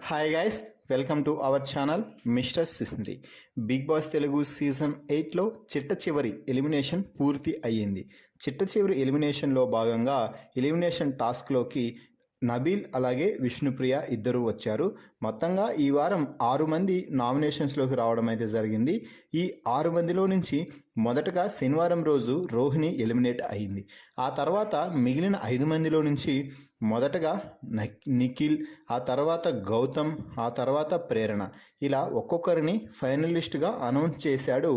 Hi guys, welcome to our channel mister Sisindri. Bigg Boss Telugu season 8లో చిట్ట చివరి elimination పూర్తి అయ్యింది. చిట్ట చివరి ఎలిమినేషన్లో భాగంగా ఎలిమినేషన్ టాస్క్లోకి నబీల్ అలాగే విష్ణుప్రియ ఇద్దరు వచ్చారు. మొత్తంగా ఈ వారం 6 మంది నామినేషన్స్లోకి రావడం అయితే జరిగింది. ఈ 6 మందిలో నుంచి మొదటగా శనివారం రోజు రోహిణి ఎలిమినేట్ అయింది. ఆ తర్వాత మిగిలిన 5 మందిలో నుంచి మొదటగా నిఖిల్, ఆ తర్వాత గౌతమ్, ఆ తర్వాత ప్రేరణ, ఇలా ఒక్కొక్కరిని ఫైనలిస్ట్గా అనౌన్స్ చేశాడు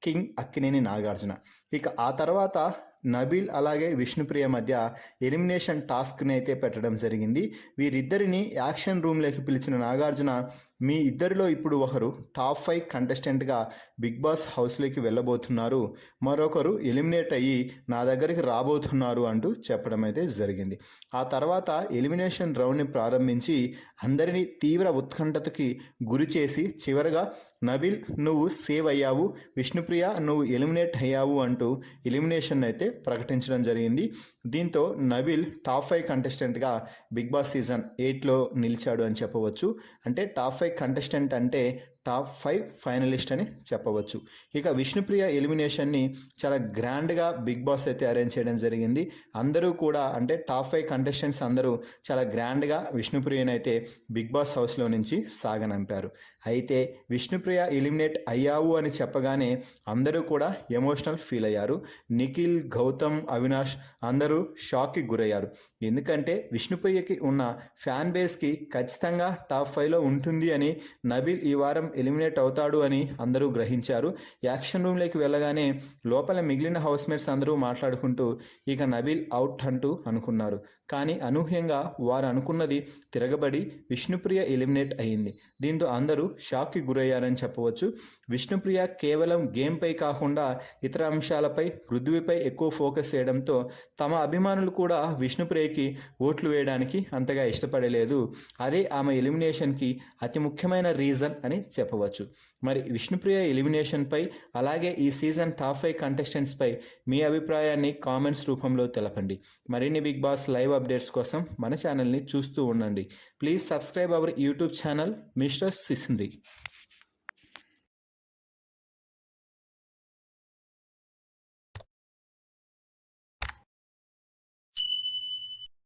కింగ్ అక్కినేని నాగార్జున. ఇక ఆ తర్వాత నబీల్ అలాగే విష్ణుప్రియ మధ్య ఎలిమినేషన్ టాస్క్ని అయితే పెట్టడం జరిగింది. వీరిద్దరిని యాక్షన్ రూమ్లోకి పిలిచిన నాగార్జున, మీ ఇద్దరిలో ఇప్పుడు ఒకరు టాప్ 5 కంటెస్టెంట్గా బిగ్ బాస్ హౌస్లోకి వెళ్ళబోతున్నారు, మరొకరు ఎలిమినేట్ అయ్యి నా దగ్గరికి రాబోతున్నారు అంటూ చెప్పడం అయితే జరిగింది. ఆ తర్వాత ఎలిమినేషన్ రౌండ్ని ప్రారంభించి అందరినీ తీవ్ర ఉత్కంఠతకి గురి చేసి చివరగా నబీల్ నువ్వు సేవ్ అయ్యావు, విష్ణుప్రియ నువ్వు ఎలిమినేట్ అయ్యావు అంటూ ఎలిమినేషన్ అయితే ప్రకటించడం జరిగింది. దీంతో నబీల్ టాప్ 5 కంటెస్టెంట్గా బిగ్ బాస్ సీజన్ 8లో నిలిచాడు అని చెప్పవచ్చు. అంటే టాప్ 5 కంటెస్టెంట్ అంటే టాప్ 5 ఫైనలిస్ట్ అని చెప్పవచ్చు. ఇక విష్ణుప్రియ ఎలిమినేషన్ని చాలా గ్రాండ్గా బిగ్ బాస్ అయితే అరేంజ్ చేయడం జరిగింది. అందరూ కూడా అంటే టాప్ 5 కంటెస్టెంట్స్ అందరూ చాలా గ్రాండ్గా విష్ణుప్రియని అయితే బిగ్ బాస్ హౌస్లో నుంచి సాగనంపారు. అయితే విష్ణుప్రియ ఎలిమినేట్ అయ్యావు అని చెప్పగానే అందరూ కూడా ఎమోషనల్ ఫీల్ అయ్యారు. నిఖిల్, గౌతమ్, అవినాష్ అందరూ షాక్కి గురయ్యారు. ఎందుకంటే విష్ణుప్రియకి ఉన్న ఫ్యాన్ బేస్కి ఖచ్చితంగా టాప్ 5లో ఉంటుంది అని, నబీల్ ఈ వారం ఎలిమినేట్ అవుతాడు అని అందరూ గ్రహించారు. యాక్షన్ రూమ్లోకి వెళ్ళగానే లోపల మిగిలిన హౌస్మేట్స్ అందరూ మాట్లాడుకుంటూ ఇక నబీల్ అవుట్ అంటూ అనుకున్నారు. కానీ అనూహ్యంగా వారు అనుకున్నది తిరగబడి విష్ణుప్రియ ఎలిమినేట్ అయింది. దీంతో అందరూ షాక్కి గురయ్యారని చెప్పవచ్చు. విష్ణుప్రియ కేవలం గేమ్పై కాకుండా ఇతర అంశాలపై, పృథ్వీపై ఎక్కువ ఫోకస్ చేయడంతో తమ అభిమానులు కూడా విష్ణుప్రియకి ఓట్లు వేయడానికి అంతగా ఇష్టపడలేదు. అదే ఆమె ఎలిమినేషన్కి అతి ముఖ్యమైన రీజన్ అని చెప్పవచ్చు. మరి విష్ణుప్రియ ఎలిమినేషన్పై అలాగే ఈ సీజన్ టాప్ 5 కంటెస్టెంట్స్పై మీ అభిప్రాయాన్ని కామెంట్స్ రూపంలో తెలపండి. మరిన్ని బిగ్ బాస్ లైవ్ అప్డేట్స్ కోసం మన ఛానల్ని చూస్తూ ఉండండి. Please subscribe our YouTube channel mister సిసింద్రి.